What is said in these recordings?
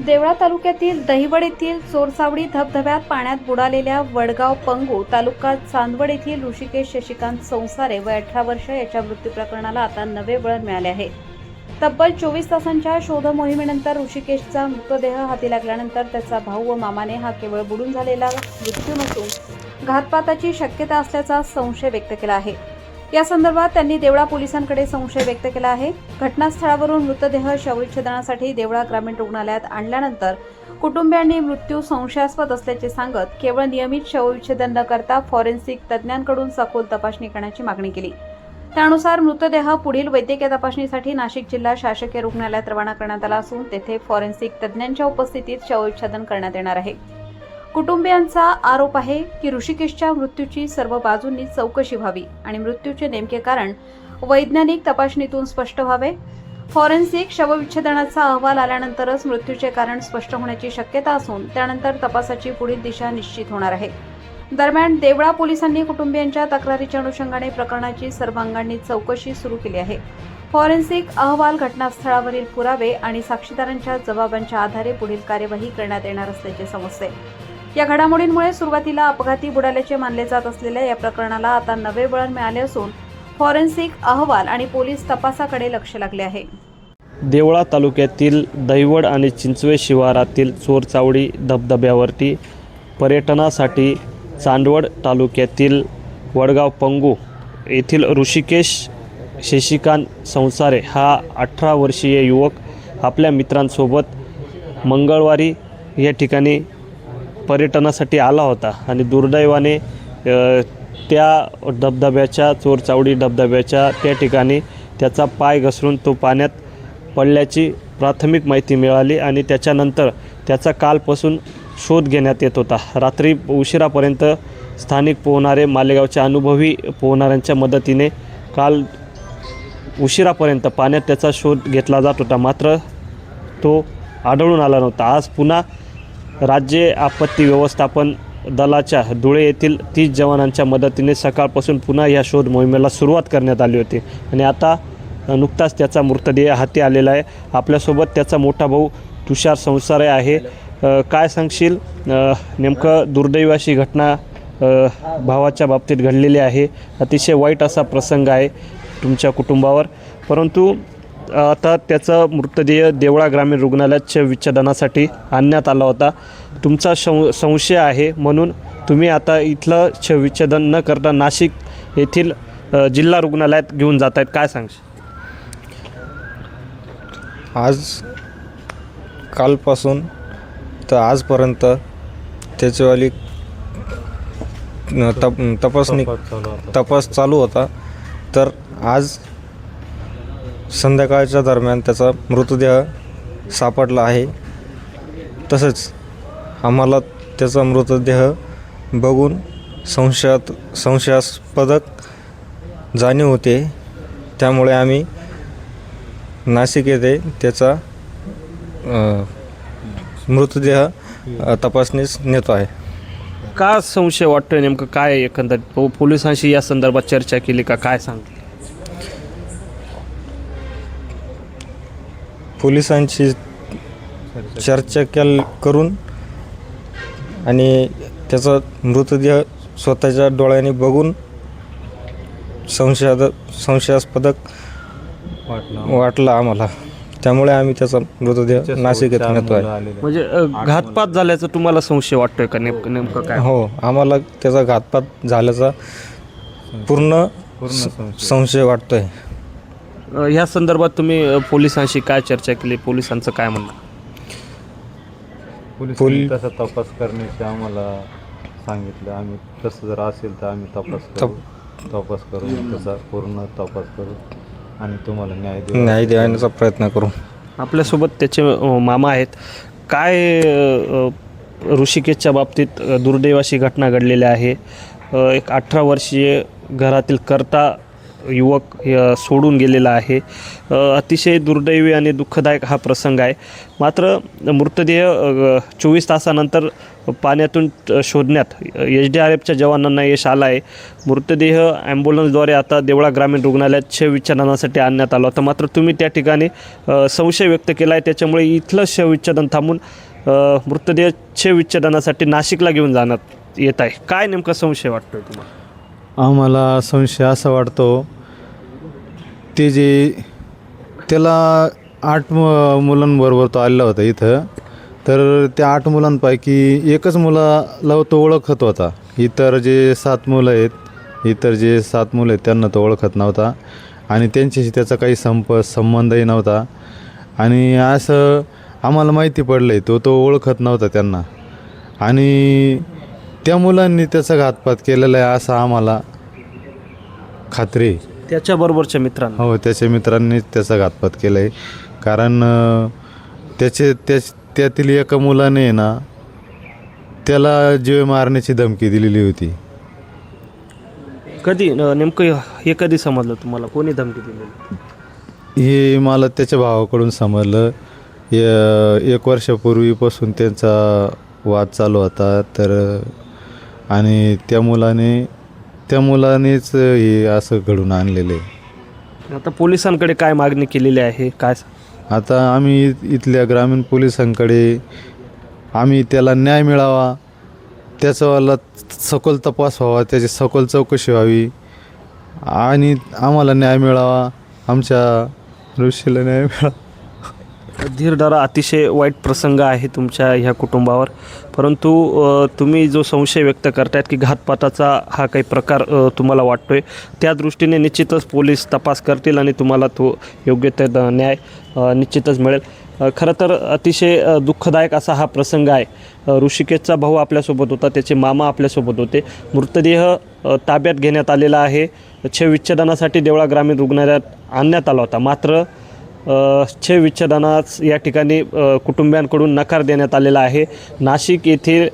देवळा तालुक्यातील दहिवड येथील चोरसावडी धबधब्यात पाण्यात बुडालेल्या वडगाव पंगू तालुका चांदवड येथील ऋषिकेश शशिकांत संसारे वय 18 वर्ष याच्या मृत्यू प्रकरणाला आता नवे वळण मिळाले आहे। तब्बल 24 तासांच्या शोध मोहिमेनंतर ऋषिकेशचा मृतदेह हाती लागल्यानंतर त्याचा भाऊ व मामाने हा केवळ बुडून झालेला मृत्यू नसून घातपाताची शक्यता असल्याचा संशय व्यक्त केला आहे। या संदर्भात त्यांनी देवळा पोलिसांकडे संशय व्यक्त केला आहे। घटनास्थळावरून मृतदेह शवविच्छेदनासाठी देवळा ग्रामीण रुग्णालयात आणल्यानंतर कुटुंबियांनी मृत्यू संशयास्पद असल्याचे सांगत केवळ नियमित शवविच्छेदन न करता फॉरेन्सिक तज्ज्ञांकडून सखोल तपासणी करण्याची मागणी केली। त्यानुसार मृतदेह पुढील वैद्यकीय तपासणीसाठी नाशिक जिल्हा शासकीय रुग्णालयात रवाना करण्यात आला असून तेथे फॉरेन्सिक तज्ज्ञांच्या उपस्थितीत शवविच्छेदन करण्यात येणार आहे। कुटुंबियांचा आरोप आहे की ऋषिकेशच्या मृत्यूची सर्व बाजूंनी चौकशी व्हावी आणि मृत्यूचे नेमके कारण वैज्ञानिक तपासणीतून स्पष्ट व्हावे। फॉरेन्सिक शवविच्छेदनाचा अहवाल आल्यानंतरच मृत्यूचे कारण स्पष्ट होण्याची शक्यता असून त्यानंतर तपासाची पुढील दिशा निश्चित होणार आहे। दरम्यान देवळा पोलिसांनी कुटुंबियांच्या तक्रारीच्या अनुषंगाने प्रकरणाची सर्वांगांनी चौकशी सुरू केली आहे। फॉरेन्सिक अहवाल, घटनास्थळावरील पुरावे आणि साक्षीदारांच्या जबाबांच्या आधारे पुढील कार्यवाही करण्यात येणार असल्याचे समजते। या घडामोडींमुळे सुरुवातीला अपघाती बुडाल्याचे मानले जात असलेल्या या प्रकरणाला आता नवे वळण मिळाले असून फॉरेन्सिक अहवाल आणि पोलीस तपासाकडे लक्ष लागले आहे। देवळा तालुक्यातील दहिवड आणि चिंचवे शिवारातील चोरचावडी धबधब्यावरती पर्यटनासाठी चांदवड तालुक्यातील वडगाव पंगू येथील ऋषिकेश शशिकांत संसारे हा 18 वर्षीय युवक आपल्या मित्रांसोबत मंगळवारी या ठिकाणी पर्यटनासाठी आला होता आणि दुर्दैवाने त्या धबधब्याच्या चोरचावडी धबधब्याच्या त्या ठिकाणी त्याचा पाय घसरून तो पाण्यात पडल्याची प्राथमिक माहिती मिळाली आणि त्याच्यानंतर त्याचा कालपासून शोध घेण्यात येत होता। रात्री उशिरापर्यंत स्थानिक पोहणारे मालेगावच्या अनुभवी पोहणाऱ्यांच्या मदतीने काल उशिरापर्यंत पाण्यात त्याचा शोध घेतला जात होता, मात्र तो आढळून आला नव्हता। आज पुन्हा राज्य आपत्ती व्यवस्थापन दलाच्या धुळे येथील 30 जवानांच्या मदतीने सकाळपासून पुन्हा या शोध मोहिमेला सुरुवात करण्यात आली होती आणि आता नुकताच त्याचा मृतदेह हाती आलेला आहे। आपल्यासोबत त्याचा मोठा भाऊ तुषार संसारे आहे। काय सांगशील, नेमकं दुर्दैवी अशी घटना भावाच्या बाबतीत घडलेली आहे। अतिशय वाईट असा प्रसंग आहे तुमच्या कुटुंबावर, परंतु आता त्याचा मृतदेह देवळा ग्रामीण रुग्णालयात शवविच्छेदनासाठी आणण्यात आला होता। तुमचा संशय आहे म्हणून तुम्ही आता इथलं शवविच्छेदन न करता नाशिक येथील जिल्हा रुग्णालयात घेऊन जात आहेत, काय सांगशील? आज कालपासून तर आजपर्यंत त्याच्यावाली तपास चालू होता, तर आज संध्याकाळच्या दरम्यान त्याचा मृतदेह सापडला आहे। तसंच आम्हाला त्याचा मृतदेह बघून संशयास्पद जाणीव होते, त्यामुळे आम्ही नाशिक येथे त्याचा मृतदेह तपासणीस नेतो आहे। का संशय वाटतोय, नेमकं काय एकंदरीत पोलिसांशी या संदर्भात चर्चा केली का, काय सांग? पोलिसांची चर्चा करून आणि त्याचा मृतदेह स्वतःच्या डोळ्यांनी बघून संशयास्पद वाटला आम्हाला, त्यामुळे आम्ही त्याचा मृतदेह नाशिक येथे नेतो आहे। म्हणजे घातपात झाल्याचा तुम्हाला संशय वाटतोय का, नेमकं काय? हो, आम्हाला त्याचा घातपात झाल्याचा पूर्ण संशय वाटतोय। ह्या संदर्भात तुम्ही पोलिसांशी काय चर्चा केली, पोलिसांचं काय म्हणणं? पोलिसांनी तसा तपास करण्याचे आम्हाला सांगितलं। आम्ही तसं जर असेल तर आम्ही तपास करू त्याचा पूर्ण तपास करू आणि तुम्हाला न्याय देण्याचा प्रयत्न करू। आपल्यासोबत त्याचे मामा आहेत। काय ऋषिकेशच्या बाबतीत दुर्दैवाची घटना घडलेली आहे। एक 18 वर्षीय घरातील कर्ता युवक सोडून गेलेला आहे. अतिशय दुर्दैवी आणि दुःखदायक हा प्रसंग आहे. मात्र मृतदेह 24 तासानंतर पाण्यातून शोधण्यात SDRFच्या जवानांना यश आलं आहे. मृतदेह ॲम्ब्युलन्सद्वारे आता देवळा ग्रामीण रुग्णालयात शवविच्छेदनासाठी आणण्यात आला होता. मात्र तुम्ही त्या ठिकाणी संशय व्यक्त केला आहे, त्याच्यामुळे इथलं शवविच्छेदन थांबून मृतदेह शवविच्छेदनासाठी नाशिकला घेऊन जाण्यात येत आहे. काय नेमका संशय वाटतोय तुम्हाला? आम्हाला संशय असा वाटतो, त्याला 8 मुलांबरोबर तो आलेला होता इथं. तर त्या 8 मुलांपैकी एकच मुलाला तो ओळखत होता. इतर जे 7 मुलं आहेत त्यांना तो ओळखत नव्हता आणि त्यांच्याशी त्याचा काही संबंधही नव्हता. आणि असं आम्हाला माहिती पडलं आहे तो ओळखत नव्हता त्यांना आणि त्या मुलांनी त्याचा घातपात केलेला आहे असं आम्हाला खात्री आहे. त्याच्याबरोबरच्या मित्रांना? हो, त्याच्या मित्रांनीच त्याचा घातपात केला आहे. कारण त्यातील एका मुलाने ना त्याला जीव मारण्याची धमकी दिलेली होती. कधी नेमकं हे कधी समजलं तुम्हाला? कोणी धमकी दिलेली? हे मला त्याच्या भावाकडून समजलं. 1 वर्षापूर्वीपासून त्यांचा वाद चालू होता. तर आणि त्या मुलानेच हे असं घडून आणलेलं आहे. आता पोलिसांकडे काय मागणी केलेली आहे? काय आता आम्ही इथल्या ग्रामीण पोलिसांकडे त्याला न्याय मिळावा, त्याचावाला सखोल तपास व्हावा, त्याची सखोल चौकशी व्हावी आणि आम्हाला न्याय मिळावा, आमच्या ऋषीला न्याय मिळावा. धीरदारा, अतिशय वाईट प्रसंग आहे तुमच्या ह्या कुटुंबावर. परंतु तुम्ही जो संशय व्यक्त करतायत की घातपाताचा हा काही प्रकार तुम्हाला वाटतोय, त्या दृष्टीने निश्चितच पोलीस तपास करतील आणि तुम्हाला तो योग्य ते न्याय निश्चितच मिळेल. खरं तर अतिशय दुःखदायक असा हा प्रसंग आहे. ऋषिकेशचा भाऊ आपल्यासोबत होता, त्याचे मामा आपल्यासोबत होते. मृतदेह ताब्यात घेण्यात आलेला आहे. शवविच्छेदनासाठी देवळा ग्रामीण रुग्णालयात आणण्यात आला होता. मात्र शवविच्छेदनास या ठिकाणी कुटुंबियांकडून नकार देण्यात आलेला आहे. नाशिक येथील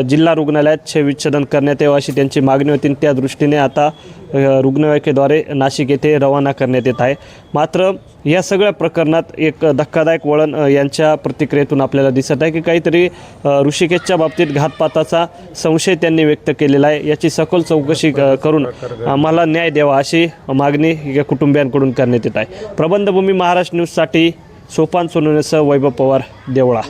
जिल्हा रुग्णालयात शवविच्छेदन करण्यात यावं अशी त्यांची मागणी होती. त्या दृष्टीने आता रुग्णवाहिकेद्वारे नाशिक येथे रवाना करण्यात येत आहे. मात्र या सगळ्या प्रकरणात एक धक्कादायक वळण यांच्या प्रतिक्रियेतून आपल्याला दिसत आहे की काहीतरी ऋषिकेशच्या बाबतीत घातपाताचा संशय त्यांनी व्यक्त केलेला आहे. याची सखोल चौकशी करून आम्हाला न्याय द्यावा अशी मागणी या कुटुंबियांकडून करण्यात येत आहे. प्रबंधभूमी महाराष्ट्र न्यूजसाठी सोपान सोनवणेसह वैभव पवार, देवळा.